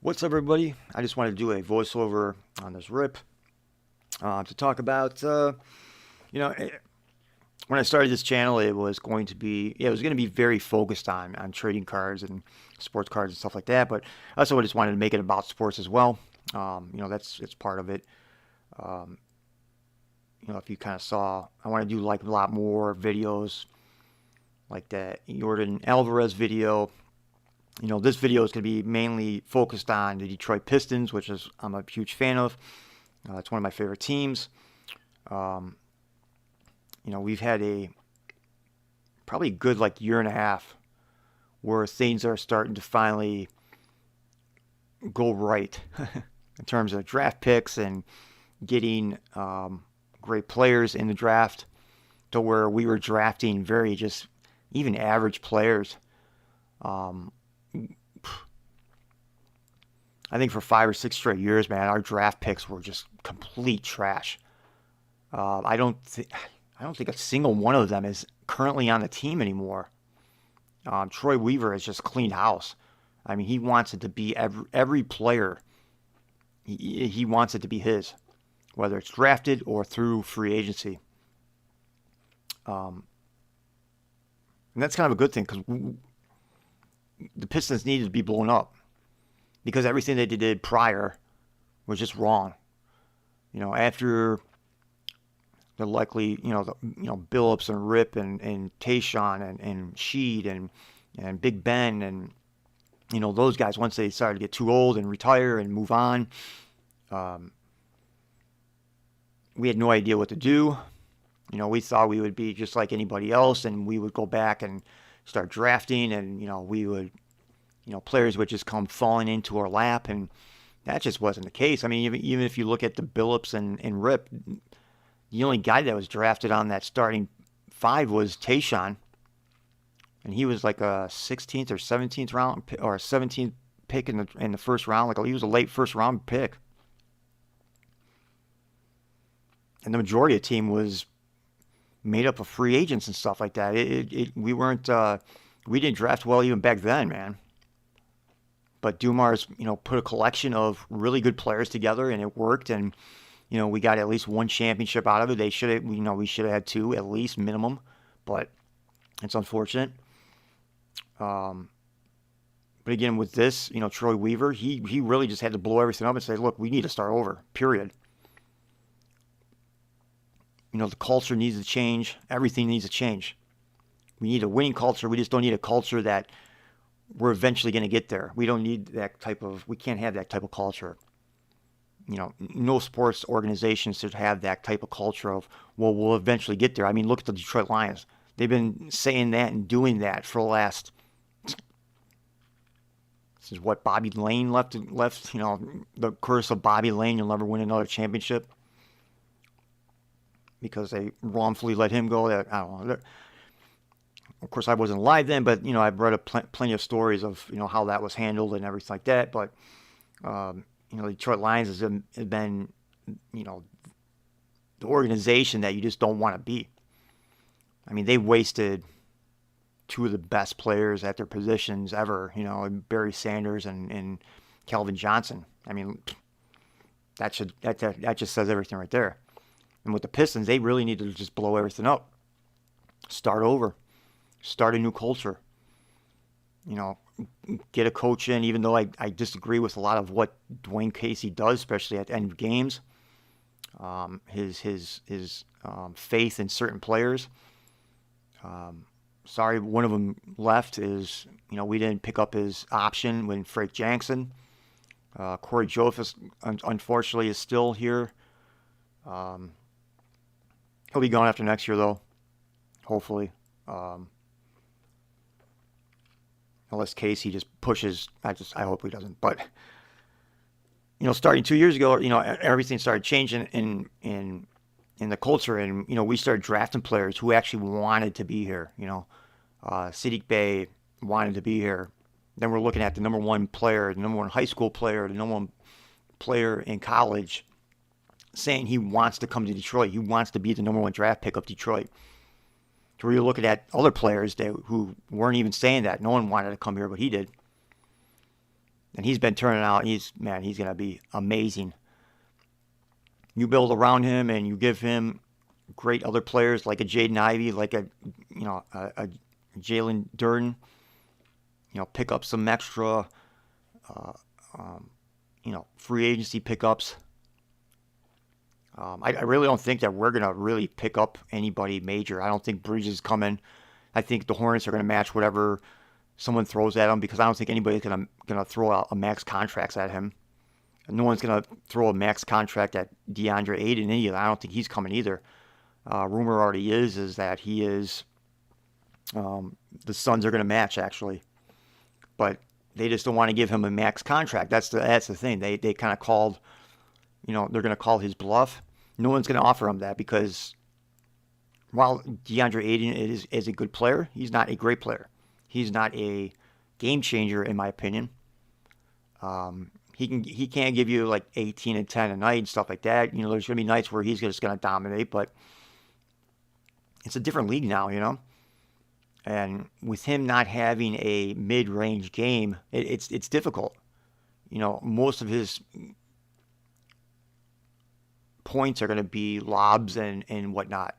What's up, everybody? I just wanted to do a voiceover on this rip to talk about, you know, eh, when I started this channel, it was going to be, yeah, it was going to be very focused on trading cards and sports cards and stuff like that. But I also just wanted to make it about sports as well. That's it's part of it. Um, if you kind of saw, I want to do like a lot more videos like that Jordan Alvarez video. This video is going to be mainly focused on the Detroit Pistons, which is I'm a huge fan of. It's one of my favorite teams. Um, we've had a probably good like year and a half where things are starting to finally go right in terms of draft picks and getting great players in the draft to where we were drafting very just even average players. Um, I think for 5 or 6 straight years, man, our draft picks were just complete trash. I don't think a single one of them is currently on the team anymore. Troy Weaver has just cleaned house. I mean, he wants it to be every player. He wants it to be his, whether it's drafted or through free agency. Um, and that's kind of a good thing because the Pistons needed to be blown up because everything they did prior was just wrong. After the likely, Billups and Rip and Tayshaun and Sheed and Big Ben and those guys, once they started to get too old and retire and move on, we had no idea what to do. We thought we would be just like anybody else, and we would go back and start drafting, and we would, players would just come falling into our lap, and that just wasn't the case. I mean, even if you look at the Billups and Rip, the only guy that was drafted on that starting five was Tayshaun, and he was like a 16th or 17th round or a 17th pick in the first round. Like he was a late first round pick, and the majority of the team was made up of free agents and stuff like that. We didn't draft well even back then, man. But Dumar's, put a collection of really good players together, and it worked. And we got at least one championship out of it. We should have had two at least minimum, but it's unfortunate. But again, with this, Troy Weaver, he really just had to blow everything up and say, look, we need to start over. Period. The culture needs to change. Everything needs to change. We need a winning culture. We just don't need a culture that we're eventually going to get there. We don't need we can't have that type of culture. No sports organization should have that type of culture of, well, we'll eventually get there. I mean, look at the Detroit Lions. They've been saying that and doing that for the last, since what, Bobby Lane left, the curse of Bobby Lane, you'll never win another championship because they wrongfully let him go. I don't know. Of course, I wasn't alive then, but I've read plenty of stories of how that was handled and everything like that. But the Detroit Lions have been the organization that you just don't want to be. I mean, they wasted two of the best players at their positions ever. Barry Sanders and Calvin Johnson. I mean, that just says everything right there. And with the Pistons, they really need to just blow everything up, start over. Start a new culture. Get a coach in, even though I disagree with a lot of what Dwayne Casey does, especially at the end of games. His faith in certain players. Sorry, one of them left is, we didn't pick up his option when Frank Jackson. Corey Joseph, unfortunately, is still here. He'll be gone after next year, though, hopefully. Unless Casey just pushes, I hope he doesn't. But starting 2 years ago, everything started changing in the culture, and we started drafting players who actually wanted to be here. Siddiq Bey wanted to be here. Then we're looking at the number one player, the number one high school player, the number one player in college, saying he wants to come to Detroit. He wants to be the number one draft pick of Detroit. So you're looking at other players who weren't even saying that. No one wanted to come here, but he did. And he's been turning out. He's going to be amazing. You build around him and you give him great other players like a Jaden Ivey, like a Jalen Durden. Pick up some extra, uh, free agency pickups. I really don't think that we're going to really pick up anybody major. I don't think Bridges is coming. I think the Hornets are going to match whatever someone throws at him because I don't think anybody's going to throw out a max contract at him. No one's going to throw a max contract at DeAndre Ayton either. I don't think he's coming either. Rumor already is that he is. The Suns are going to match actually, but they just don't want to give him a max contract. That's the thing. They kind of called. They're going to call his bluff. No one's going to offer him that because while DeAndre Ayton is a good player, he's not a great player. He's not a game changer in my opinion. He can't give you like 18 and 10 a night and stuff like that. There's going to be nights where he's just going to dominate, but it's a different league now, And with him not having a mid-range game, it's difficult. Most of his points are going to be lobs and whatnot.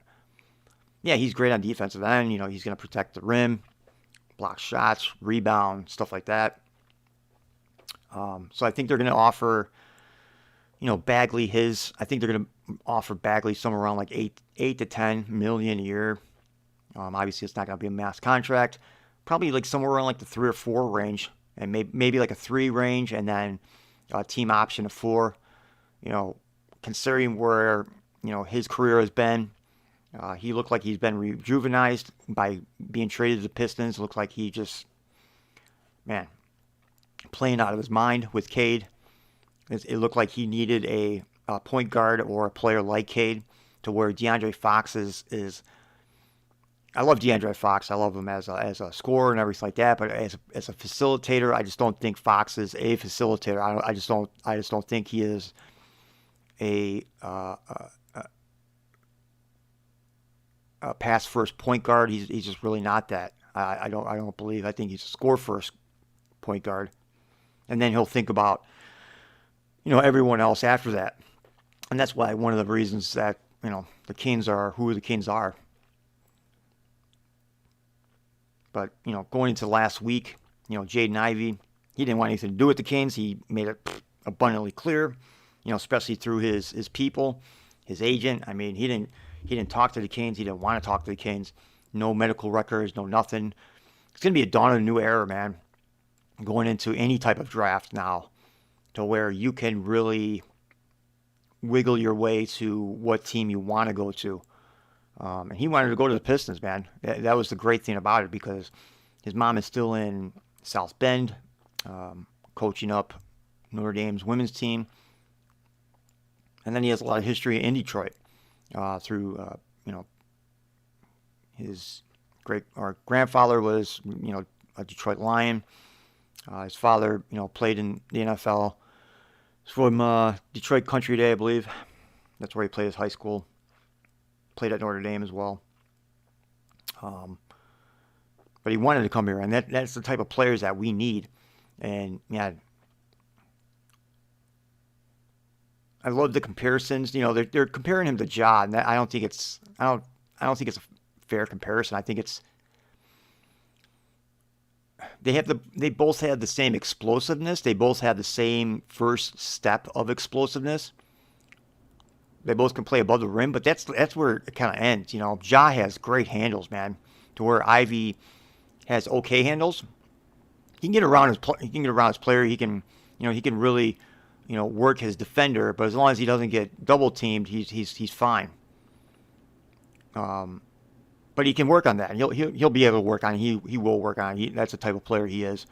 Yeah, he's great on defensive end. He's going to protect the rim, block shots, rebound, stuff like that. So I think they're going to offer, Bagley I think they're going to offer Bagley somewhere around like 8 to 10 million a year. Obviously, it's not going to be a mass contract. Probably like somewhere around like the 3 or 4 range, and maybe like a 3 range, and then a team option of 4. Considering where his career has been, he looked like he's been rejuvenized by being traded to the Pistons. Looked like he just, playing out of his mind with Cade. It looked like he needed a point guard or a player like Cade, to where DeAndre Fox is. I love DeAndre Fox. I love him as a scorer and everything like that. But as a facilitator, I just don't think Fox is a facilitator. I just don't think he is a pass first point guard. He's just really not that. I don't believe. I think he's a score first point guard, and then he'll think about everyone else after that. And that's why one of the reasons that the Kings are who the Kings are. But going into last week, Jaden Ivey, he didn't want anything to do with the Kings. He made it abundantly clear, especially through his people, his agent. I mean, he didn't talk to the Kings. He didn't want to talk to the Kings. No medical records, no nothing. It's going to be a dawn of a new era, man. Going into any type of draft now, to where you can really wiggle your way to what team you want to go to. And he wanted to go to the Pistons, man. That was the great thing about it, because his mom is still in South Bend, coaching up Notre Dame's women's team. And then he has a lot of history in Detroit through, his grandfather was, a Detroit Lion. His father, played in the NFL. He's from Detroit Country Day, I believe. That's where he played his high school. Played at Notre Dame as well. But he wanted to come here, and that's the type of players that we need. And I love the comparisons. They're comparing him to Ja, and I don't think it's a fair comparison. I think they both have the same explosiveness. They both have the same first step of explosiveness. They both can play above the rim, but that's where it kind of ends. Ja has great handles, man, to where Ivy has okay handles. He can get around his player. He can really, work his defender. But as long as he doesn't get double teamed, he's fine. But he can work on that. He'll be able to work on it. He will work on it. That's the type of player he is.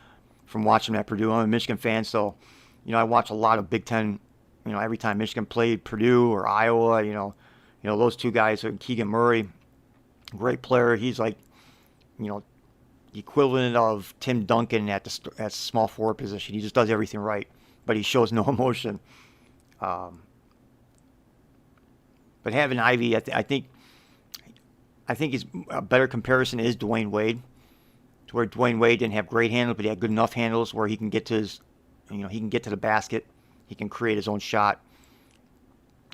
From watching him at Purdue, I'm a Michigan fan, so I watch a lot of Big Ten. Every time Michigan played Purdue or Iowa, those two guys, Keegan Murray, great player. He's like, the equivalent of Tim Duncan at the small forward position. He just does everything right, but he shows no emotion. But having Ivy, I think a better comparison is Dwayne Wade, to where Dwayne Wade didn't have great handles, but he had good enough handles where he can get to his he can get to the basket. He can create his own shot.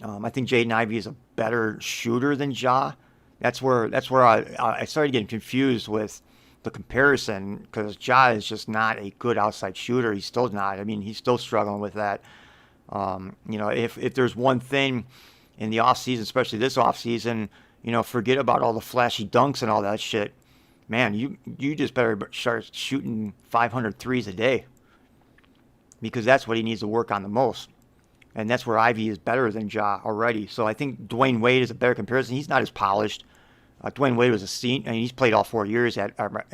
I think Jaden Ivey is a better shooter than Ja. That's where I started getting confused with the comparison, because Ja is just not a good outside shooter. He's still not. I mean, he's still struggling with that. If there's one thing in the off season, especially this off season, forget about all the flashy dunks and all that shit. Man, you just better start shooting 500 threes a day, because that's what he needs to work on the most. And that's where Ivy is better than Ja already. So I think Dwayne Wade is a better comparison. He's not as polished. Dwayne Wade was a senior. I mean, he's played all 4 years at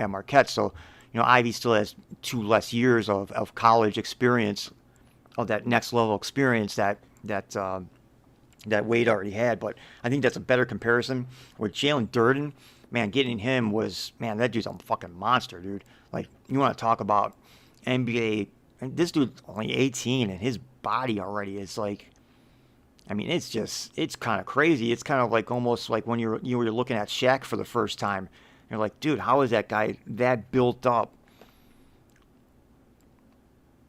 Marquette. So, Ivy still has 2 less years of college experience, of that next level experience that Wade already had. But I think that's a better comparison. With Jalen Durden, man, getting him was, man, that dude's a fucking monster, dude. Like, you want to talk about NBA. And this dude's only 18, and his body already is like, I mean, it's kind of crazy. It's kind of like almost like when you were looking at Shaq for the first time. You're like, dude, how is that guy that built up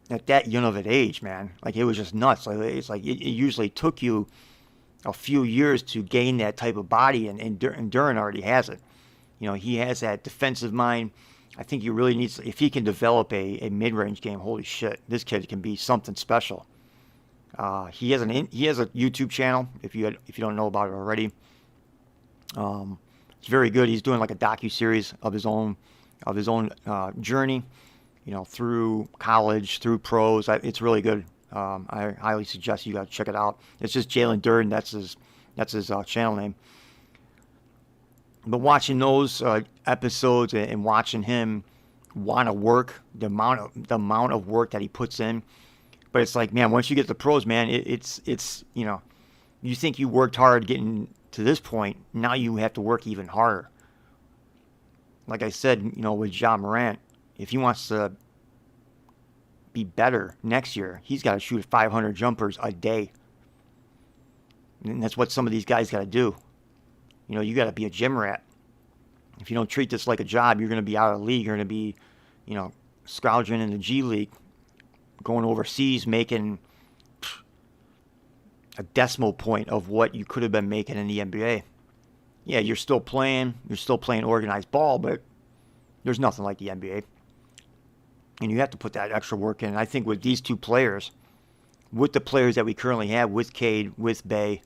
at that young of an age, man? Like, it was just nuts. Like, it's like it usually took you a few years to gain that type of body, and Duran already has it. He has that defensive mind. I think he really needs, if he can develop a mid-range game, holy shit, this kid can be something special. He has a YouTube channel, if you don't know about it already. It's very good. He's doing like a docu-series of his own journey, through college, through pros. It's really good. I highly suggest you guys check it out. It's just Jalen Durden. That's his channel name. But watching those episodes and watching him want to work, the amount of work that he puts in. But it's like, man, once you get to the pros, man, it's you think you worked hard getting to this point. Now you have to work even harder. Like I said, with Ja Morant, if he wants to be better next year, he's got to shoot 500 jumpers a day. And that's what some of these guys got to do. You got to be a gym rat. If you don't treat this like a job, you're going to be out of the league. You're going to be, scrounging in the G League, going overseas, making a decimal point of what you could have been making in the NBA. Yeah, you're still playing organized ball, but there's nothing like the NBA. And you have to put that extra work in. And I think with these two players, with the players that we currently have, with Cade, with Bay,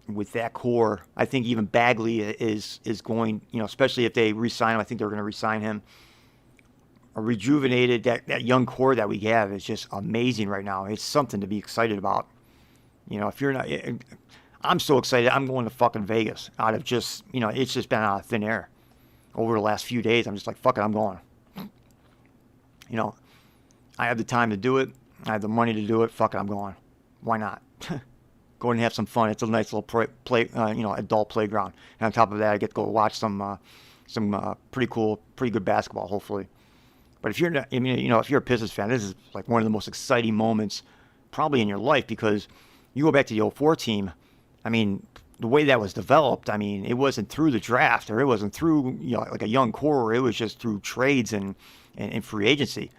with that core, I think even Bagley is going, especially if they re-sign him, I think they're going to re-sign him. A rejuvenated, that young core that we have is just amazing right now. It's something to be excited about. If you're not, I'm so excited. I'm going to fucking Vegas out of just, it's just been out of thin air over the last few days. I'm just like, fuck it, I'm going. I have the time to do it. I have the money to do it. Fuck it, I'm going. Why not? Go and have some fun. It's a nice little adult playground. And on top of that, I get to go watch some pretty cool, pretty good basketball, hopefully. But if you're not, if you're a Pistons fan, this is like one of the most exciting moments probably in your life, because you go back to the 04 team. I mean, the way that was developed, I mean, it wasn't through the draft, or it wasn't through like a young core. It was just through trades and free agency.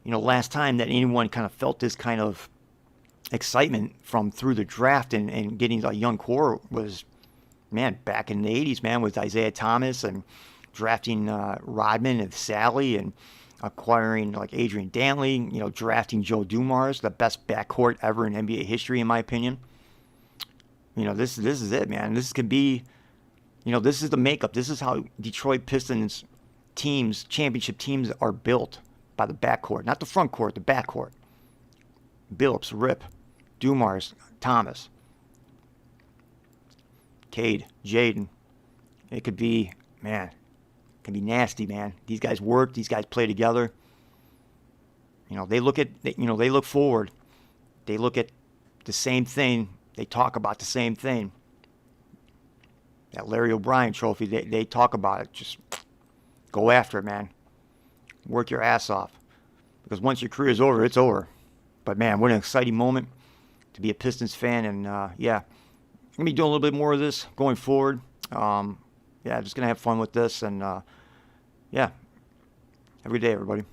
Last time that anyone kind of felt this kind of excitement from through the draft and getting a young core was, man, back in the 80s, man, with Isaiah Thomas and drafting Rodman and Sally, and acquiring like Adrian Dantley, drafting Joe Dumars, the best backcourt ever in NBA history, in my opinion. This is it, man. This could be, this is the makeup. This is how Detroit Pistons teams, championship teams, are built, by the backcourt, not the front court, the backcourt. Billups, Rip, Dumars, Thomas, Cade, Jaden. It could be, man, it can be nasty, man. These guys work. These guys play together. They look forward. They look at the same thing. They talk about the same thing. That Larry O'Brien trophy, they talk about it. Just go after it, man. Work your ass off. Because once your career's over, it's over. But, man, what an exciting moment to be a Pistons fan. And, yeah, I'm going to be doing a little bit more of this going forward. Yeah, just going to have fun with this. And, yeah, every day, everybody.